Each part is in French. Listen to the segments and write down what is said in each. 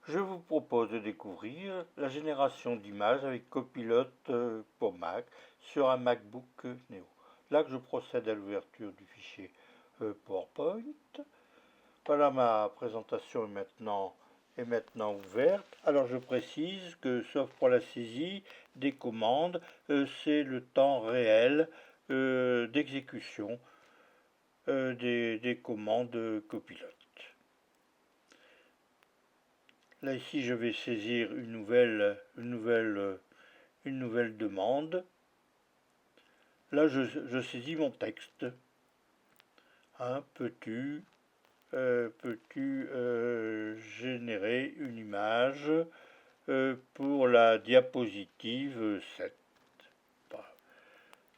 Je vous propose de découvrir la génération d'images avec Copilot pour Mac sur un MacBook Neo. Là que je procède à l'ouverture du fichier PowerPoint. Voilà, ma présentation est maintenant ouverte. Alors je précise que sauf pour la saisie des commandes, c'est le temps réel d'exécution des commandes Copilot. Là ici je vais saisir une nouvelle demande. Là je saisis mon texte. Peux-tu générer une image pour la diapositive 7?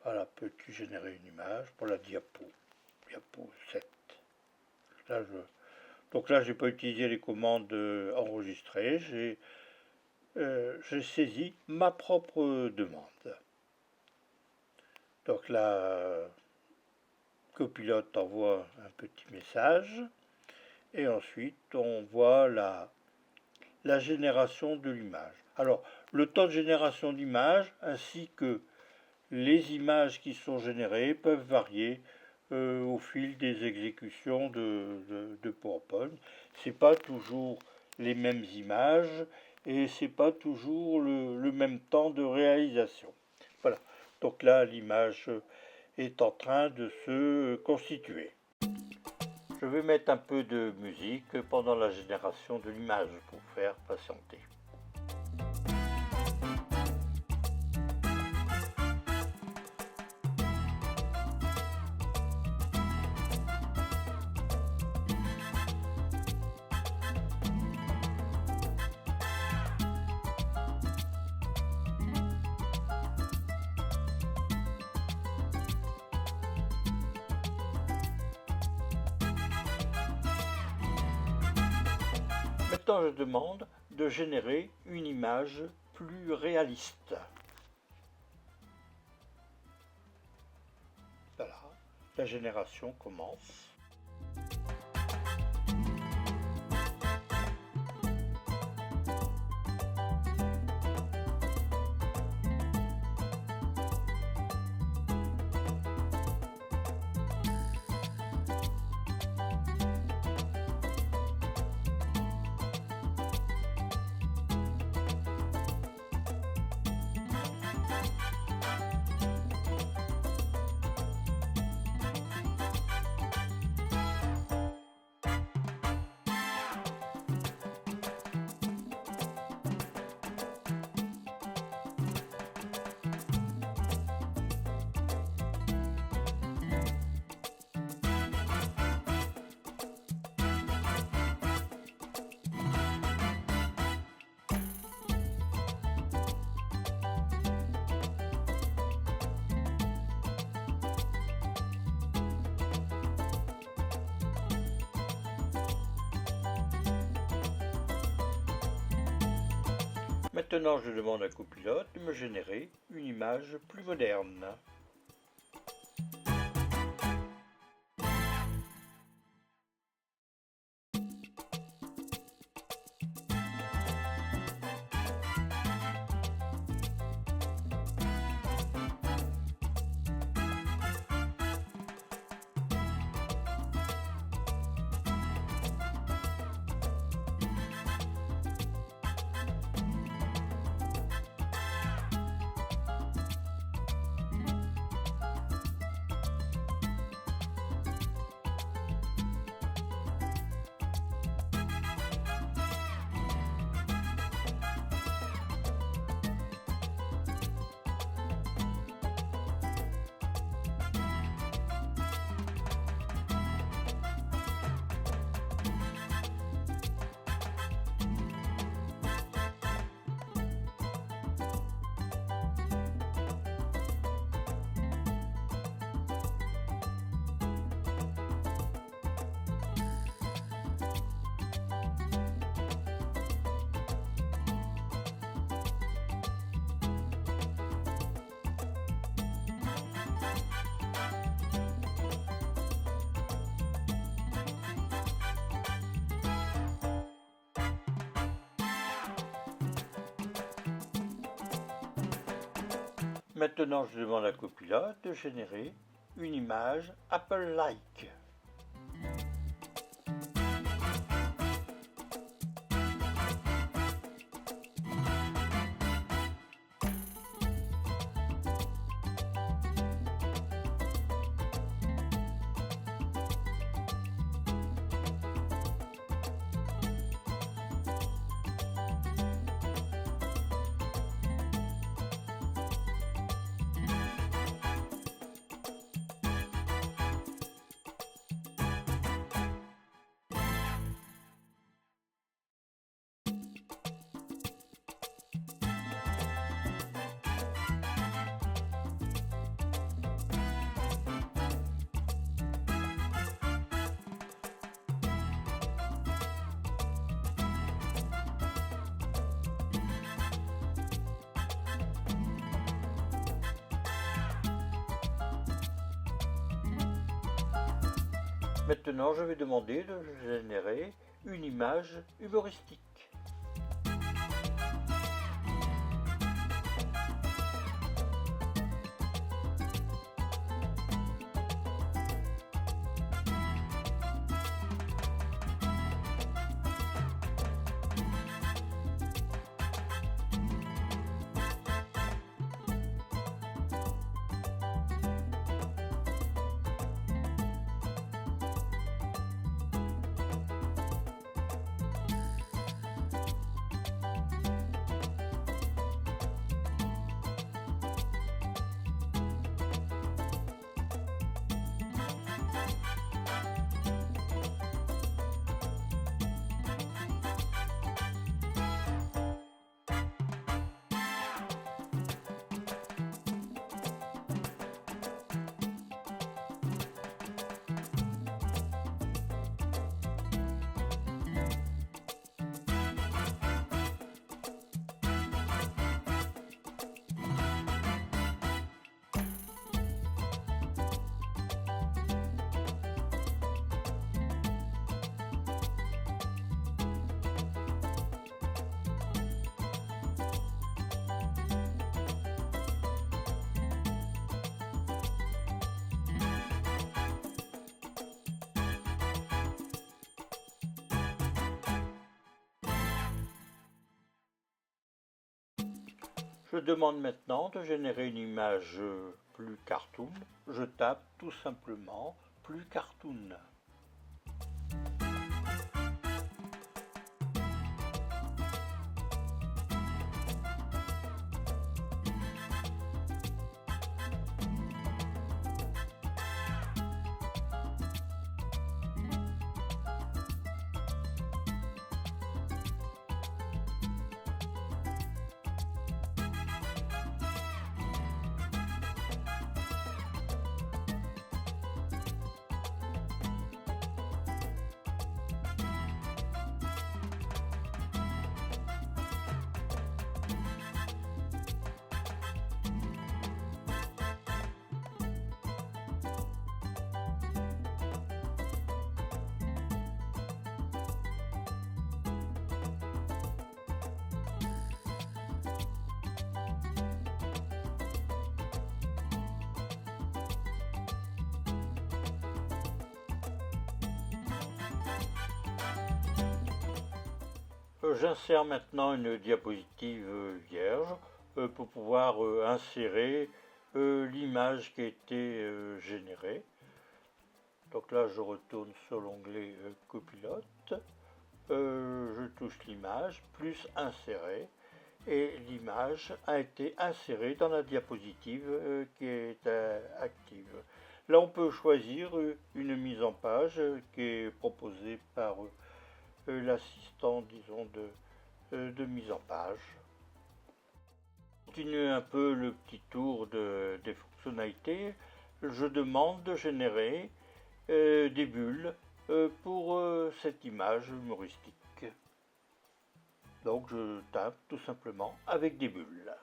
Voilà, peux-tu générer une image pour la diapo 7? Donc là, je n'ai pas utilisé les commandes enregistrées, j'ai saisi ma propre demande. Donc là, Copilot envoie un petit message et ensuite on voit la génération de l'image. Alors, le temps de génération d'image ainsi que les images qui sont générées peuvent varier au fil des exécutions de PowerPoint. C'est pas toujours les mêmes images et c'est pas toujours le même temps de réalisation. Voilà. Donc là, l'image est en train de se constituer. Je vais mettre un peu de musique pendant la génération de l'image pour faire patienter. Maintenant, je demande de générer une image plus réaliste. Voilà, la génération commence. Maintenant, je demande à Copilot de me générer une image plus moderne. Maintenant, je demande à Copilote de générer une image Apple-like. Maintenant, je vais demander de générer une image humoristique. Je demande maintenant de générer une image plus cartoon. Je tape tout simplement plus cartoon. J'insère maintenant une diapositive vierge pour pouvoir insérer l'image qui a été générée. Donc là, je retourne sur l'onglet Copilote, je touche l'image, plus insérer, et l'image a été insérée dans la diapositive qui est active. Là, on peut choisir une mise en page qui est proposée par l'assistant, disons, de mise en page. Continue un peu le petit tour des fonctionnalités. Je demande de générer des bulles pour cette image humoristique. Donc je tape tout simplement avec des bulles.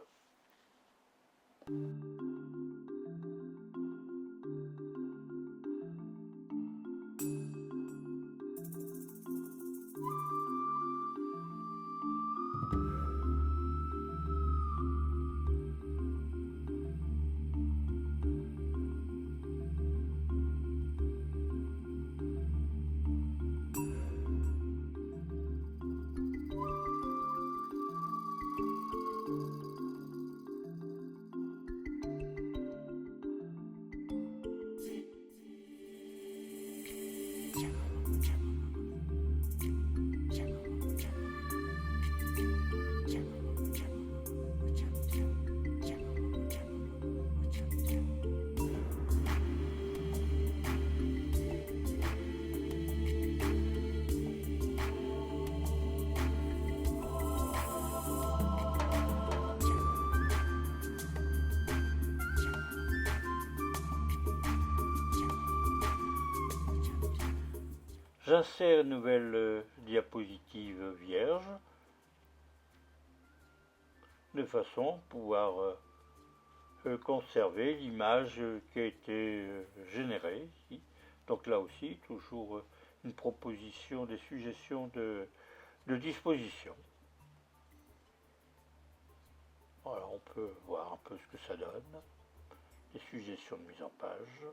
J'insère une nouvelle diapositive vierge de façon à pouvoir conserver l'image qui a été générée ici. Donc là aussi, toujours une proposition, des suggestions de disposition. Voilà, on peut voir un peu ce que ça donne, des suggestions de mise en page.